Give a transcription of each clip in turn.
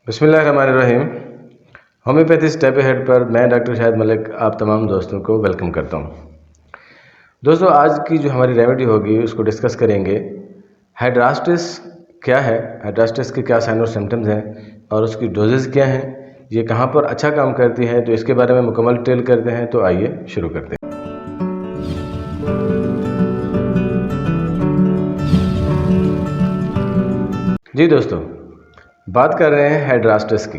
बिस्मिल्लाहिर्रहमानिर्रहीम। Homeopathy step head पर मैं डॉक्टर शाहिद मलिक आप तमाम दोस्तों को वेलकम करता हूँ। दोस्तों, आज की जो हमारी रेमेडी होगी उसको डिस्कस करेंगे। हाइड्रास्टिस क्या है, हाइड्रास्टिस के क्या साइन और सिम्टम्स हैं और उसकी डोजेज क्या हैं, ये कहाँ पर अच्छा काम करती है, तो इसके बारे में मुकम्मल डिटेल करते हैं। तो आइए शुरू करते हैं। जी दोस्तों, बात कर रहे हैं हाइड्रास्टिस की।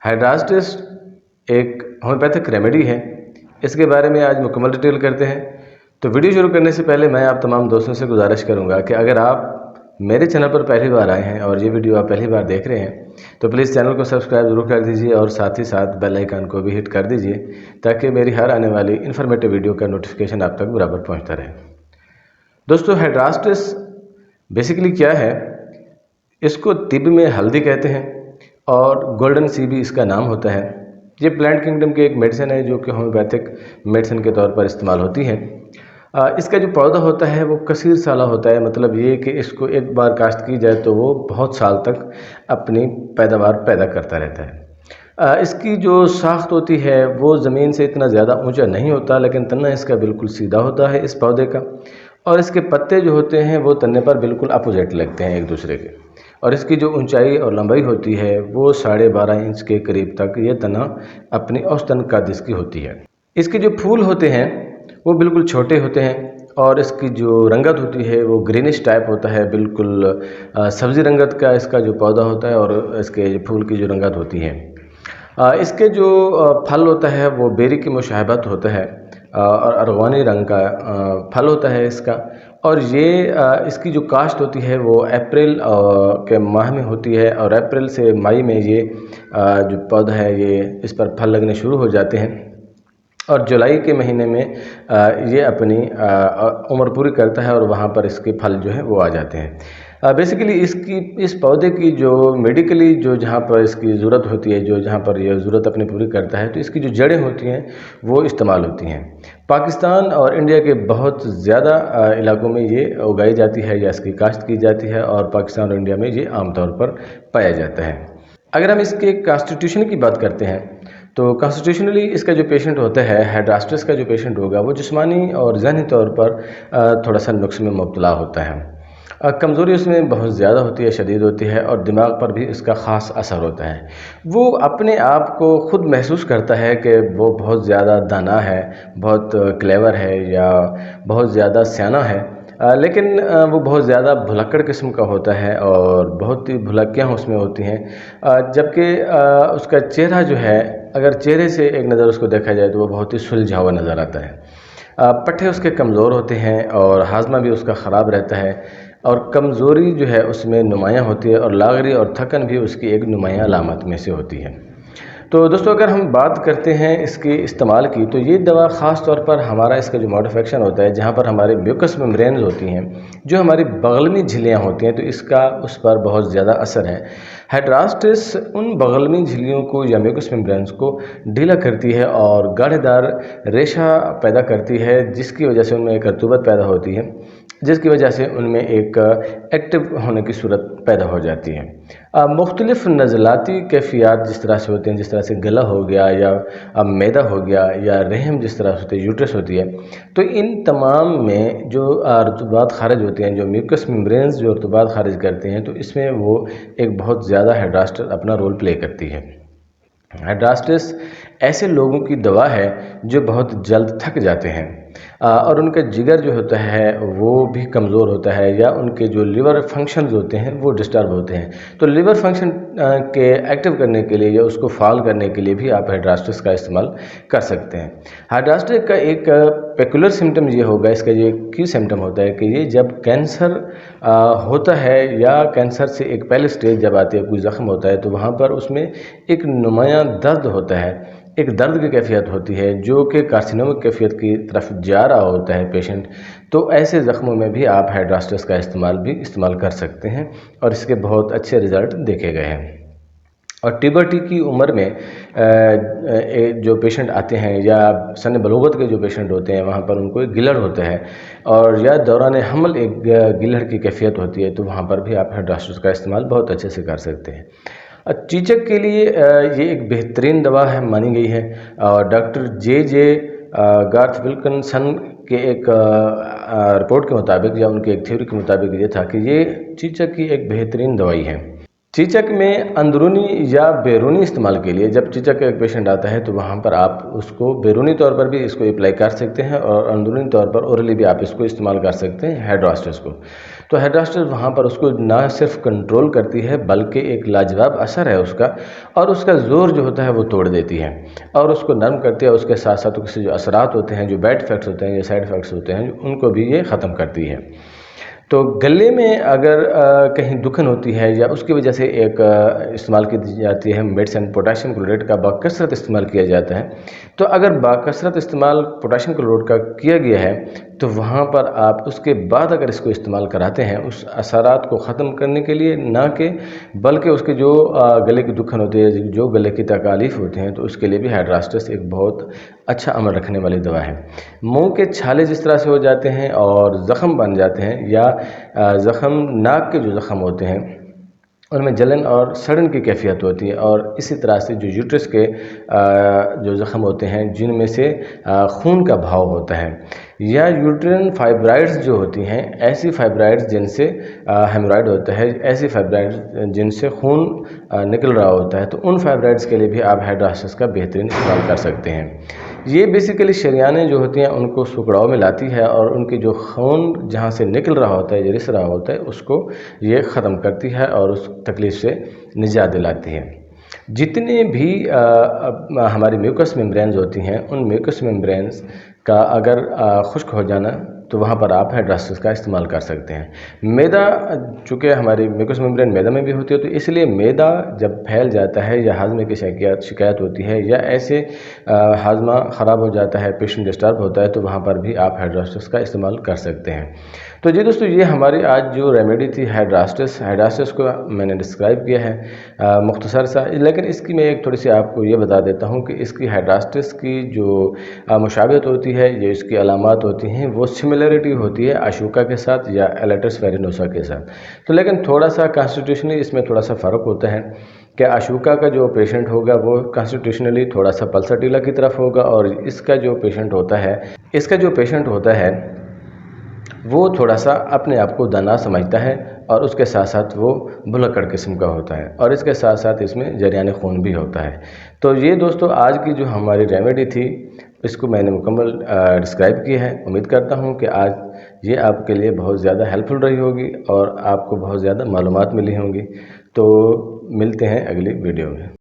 हाइड्रास्टिस एक होम्योपैथिक रेमेडी है, इसके बारे में आज मुकम्मल डिटेल करते हैं। तो वीडियो शुरू करने से पहले मैं आप तमाम दोस्तों से गुजारिश करूंगा कि अगर आप मेरे चैनल पर पहली बार आए हैं और ये वीडियो आप पहली बार देख रहे हैं तो प्लीज़ चैनल को सब्सक्राइब ज़रूर कर दीजिए और साथ ही साथ बेल आइकन को भी हिट कर दीजिए ताकि मेरी हर आने वाली इन्फॉर्मेटिव वीडियो का नोटिफिकेशन आप तक बराबर पहुँचता रहे। दोस्तों, हाइड्रास्टिस बेसिकली क्या है, इसको तिब्ब में हल्दी कहते हैं और गोल्डन सी भी इसका नाम होता है। ये प्लांट किंगडम की एक मेडिसिन है जो कि होम्योपैथिक मेडिसिन के तौर पर इस्तेमाल होती है। इसका जो पौधा होता है वो कसीर साला होता है, मतलब ये कि इसको एक बार काश्त की जाए तो वो बहुत साल तक अपनी पैदावार पैदा करता रहता है। इसकी जो साख्त होती है वो ज़मीन से इतना ज़्यादा ऊंचा नहीं होता, लेकिन तना इसका बिल्कुल सीधा होता है इस पौधे का, और इसके पत्ते जो होते हैं वो तने पर बिल्कुल अपोजिट लगते हैं एक दूसरे के, और इसकी जो ऊंचाई और लंबाई होती है वो 12.5 इंच के करीब तक ये तना अपनी औसतन कद इसकी होती है। इसके जो फूल होते हैं वो बिल्कुल छोटे होते हैं और इसकी जो रंगत होती है वो ग्रीनिश टाइप होता है, बिल्कुल सब्ज़ी रंगत का इसका जो पौधा होता है, और इसके फूल की जो रंगत होती है। इसके जो फल होता है वो बेरी की मुशाबहत होता है और अरवानी रंग का फल होता है इसका, और ये इसकी जो काश्त होती है वो अप्रैल के माह में होती है, और अप्रैल से मई में ये जो पौधा है ये इस पर फल लगने शुरू हो जाते हैं, और जुलाई के महीने में ये अपनी उम्र पूरी करता है और वहाँ पर इसके फल जो है वो आ जाते हैं। बेसिकली इस पौधे की जो मेडिकली जो जहाँ पर इसकी ज़रूरत होती है, जो जहाँ पर यह ज़रूरत अपनी पूरी करता है, तो इसकी जो जड़ें होती हैं वो इस्तेमाल होती हैं। पाकिस्तान और इंडिया के बहुत ज़्यादा इलाकों में ये उगाई जाती है या इसकी काश्त की जाती है, और पाकिस्तान और इंडिया में ये आमतौर पर पाया जाता है। अगर हम इसके कॉन्स्टिट्यूशन की बात करते हैं तो कॉन्स्टिट्यूशनली इसका जो पेशेंट होता है, हाइड्रास्टिस का जो पेशेंट होगा, वो जिस्मानी और ज़हनी तौर पर थोड़ा सा नुक्स में मुब्तला होता है। कमज़ोरी उसमें बहुत ज़्यादा होती है, शदीद होती है, और दिमाग पर भी इसका ख़ास असर होता है। वो अपने आप को ख़ुद महसूस करता है कि वो बहुत ज़्यादा दाना है, बहुत क्लेवर है या बहुत ज़्यादा सियाना है, लेकिन वो बहुत ज़्यादा भुलक्कड़ किस्म का होता है और बहुत ही भुलक्कियाँ उसमें होती हैं। जबकि उसका चेहरा जो है, अगर चेहरे से एक नज़र उसको देखा जाए तो वो बहुत ही सुलझा हुआ नज़र आता है। पट्टे उसके कमज़ोर होते हैं और हाजमा भी उसका ख़राब रहता है, और कमज़ोरी जो है उसमें नुमायाँ होती है, और लागरी और थकन भी उसकी एक नुमायाँ अलामत में से होती है। तो दोस्तों, अगर हम बात करते हैं इसके इस्तेमाल की, तो ये दवा ख़ास तौर पर हमारा इसका जो मोड ऑफ एक्शन होता है, जहाँ पर हमारे म्यूकस मेम्ब्रेन्स होती हैं, जो हमारी बगलमी झिल्लियाँ होती हैं, तो इसका उस पर बहुत ज़्यादा असर है। हाइड्रास्टिस उन बगलमी झिल्लियों को या म्यूकस मेम्ब्रेन्स को ढीला करती है और गाढ़ेदार रेशा पैदा करती है, जिसकी वजह से उनमें एक रतूबत पैदा होती है, जिसकी वजह से उनमें एक एक्टिव होने की सूरत पैदा हो जाती है। मुख्तलिफ नज़लाती कैफियत जिस तरह से होते हैं, जिस तरह से गला हो गया या मैदा हो गया या रहम जिस तरह से होती है, यूट्रस होती है, तो इन तमाम में जो रतूबात खारिज होते हैं, जो म्यूकस मेम्ब्रेन्स जो रतूबात खारिज करते हैं, तो इसमें वो एक बहुत ज़्यादा हाइड्रास्टिस अपना रोल प्ले करती है। हाइड्रास्टिस ऐसे लोगों की दवा है जो बहुत जल्द थक जाते हैं और उनका जिगर जो होता है वो भी कमज़ोर होता है, या उनके जो लिवर फंक्शंस होते हैं वो डिस्टर्ब होते हैं। तो लिवर फंक्शन के एक्टिव करने के लिए या उसको फाल करने के लिए भी आप हाइड्रास्टिस का इस्तेमाल कर सकते हैं। हाइड्रास्टिस का एक पेकुलर सिम्टम ये होगा, इसका ये की सिम्टम होता है कि ये जब कैंसर होता है या कैंसर से एक पहले स्टेज जब आती है, कोई ज़ख्म होता है, तो वहाँ पर उसमें एक नुमायाँ दर्द होता है, एक दर्द की कैफियत होती है जो कि कार्सिनोमिक कैफियत की तरफ जा रहा होता है पेशेंट। तो ऐसे ज़ख्मों में भी आप हाइड्रास्टिस का इस्तेमाल कर सकते हैं और इसके बहुत अच्छे रिज़ल्ट देखे गए हैं। और टिबर्टी की उम्र में जो पेशेंट आते हैं या सन बलूगत के जो पेशेंट होते हैं, वहाँ पर उनको एक गिलड़ होता है और या दौरान हमल एक गिलड़ की कैफियत होती है, तो वहाँ पर भी आप हाइड्रास्टिस का इस्तेमाल बहुत अच्छे से कर सकते हैं। चीचक के लिए ये एक बेहतरीन दवा है मानी गई है। और डॉक्टर जे गार्थ विल्किंसन के एक रिपोर्ट के मुताबिक या उनके एक थ्योरी के मुताबिक ये था कि ये चीचक की एक बेहतरीन दवाई है। चीचक में अंदरूनी या बैरूनी इस्तेमाल के लिए जब चीचक का एक पेशेंट आता है तो वहाँ पर आप उसको बैरूनी तौर पर भी इसको अप्लाई कर सकते हैं और अंदरूनी तौर पर ओरली भी आप इसको इस्तेमाल कर सकते हैं हेड्रास्टस को। तो हेड्रास्टस वहाँ पर उसको ना सिर्फ कंट्रोल करती है बल्कि एक लाजवाब असर है उसका, और उसका ज़ोर जो होता है वो तोड़ देती है और उसको नरम करती है। उसके साथ साथ उसके जो असरात होते हैं, जो बैड इफेक्ट्स होते हैं या साइड इफ़ेक्ट्स होते हैं, उनको भी ये ख़त्म करती है। तो गले में अगर कहीं दुखन होती है या उसकी वजह से एक इस्तेमाल की जाती है मेडिसिन पोटाशियम क्लोराइड का बाकसरत इस्तेमाल किया जाता है। तो अगर बाकसरत इस्तेमाल पोटाशियम क्लोराइड का किया गया है तो वहाँ पर आप उसके बाद अगर इसको इस्तेमाल कराते हैं उस असरात को ख़त्म करने के लिए, ना कि बल्कि उसके जो गले की दुखन होती है, जो गले की तकालीफ होती हैं, तो उसके लिए भी हेड्रास्टस एक बहुत अच्छा अमल रखने वाली दवा है। मुंह के छाले जिस तरह से हो जाते हैं और ज़ख़म बन जाते हैं या ज़ख़म नाक के जो ज़ख़म होते हैं उनमें जलन और सड़न की कैफियत होती है, और इसी तरह से जो यूट्रस के जो ज़ख़म होते हैं जिनमें से खून का भाव होता है, या यूट्रिन फाइब्राइड्स जो होती हैं, ऐसी फाइब्राइड्स जिनसे हेमोराइड होता है, ऐसी फाइब्राइड्स जिनसे खून निकल रहा होता है, तो उन फाइब्राइड्स के लिए भी आप हेड्रास्टस का बेहतरीन इस्तेमाल कर सकते हैं। ये बेसिकली शरियानें जो होती हैं उनको सुकड़ाव में लाती है और उनके जो खून जहाँ से निकल रहा होता है या रिस रहा होता है उसको ये ख़त्म करती है और उस तकलीफ़ से निजात दिलाती है। जितने भी हमारी म्यूकस मेम्ब्रेन्स होती हैं, उन म्यूकस मेम्ब्रेन्स का अगर खुश्क हो जाना तो वहाँ पर आप हेड्रास्टस का इस्तेमाल कर सकते हैं। मैदा, चूँकि हमारी म्यूकस मेम्ब्रेन मैदा में भी होती है, तो इसलिए मैदा जब फैल जाता है या हाजमे की शिकायत होती है या ऐसे हाजमा ख़राब हो जाता है, पेशेंट डिस्टर्ब होता है, तो वहाँ पर भी आप हेड्रास्टस का इस्तेमाल कर सकते हैं। तो जी दोस्तों, ये हमारी आज जो रेमेडी थी हेड्रास्टस को मैंने डिस्क्राइब किया है मुख्तसर सा, लेकिन इसकी मैं एक थोड़ी सी आपको ये बता देता हूँ कि इसकी हेड्रास्टस की जो मुशाबहत होती है, ये इसकी अलामात होती हैं, वो सिमिलरिटी होती है अशोका के साथ या एलेटस वेरिनोसा के साथ। तो लेकिन थोड़ा सा कॉन्स्टिट्यूशनली इसमें थोड़ा सा फ़र्क होता है कि अशोका का जो पेशेंट होगा वो कॉन्स्टिट्यूशनली थोड़ा सा पल्सटीला की तरफ होगा, और इसका जो पेशेंट होता है वो थोड़ा सा अपने आप को दाना समझता है और उसके साथ साथ वो भुलक्कड़ किस्म का होता है, और इसके साथ साथ इसमें जरियान खून भी होता है। तो ये दोस्तों आज की जो हमारी रेमेडी थी इसको मैंने मुकम्मल डिस्क्राइब किया है। उम्मीद करता हूँ कि आज ये आपके लिए बहुत ज़्यादा हेल्पफुल रही होगी और आपको बहुत ज़्यादा मालूमात मिली होंगी। तो मिलते हैं अगली वीडियो में।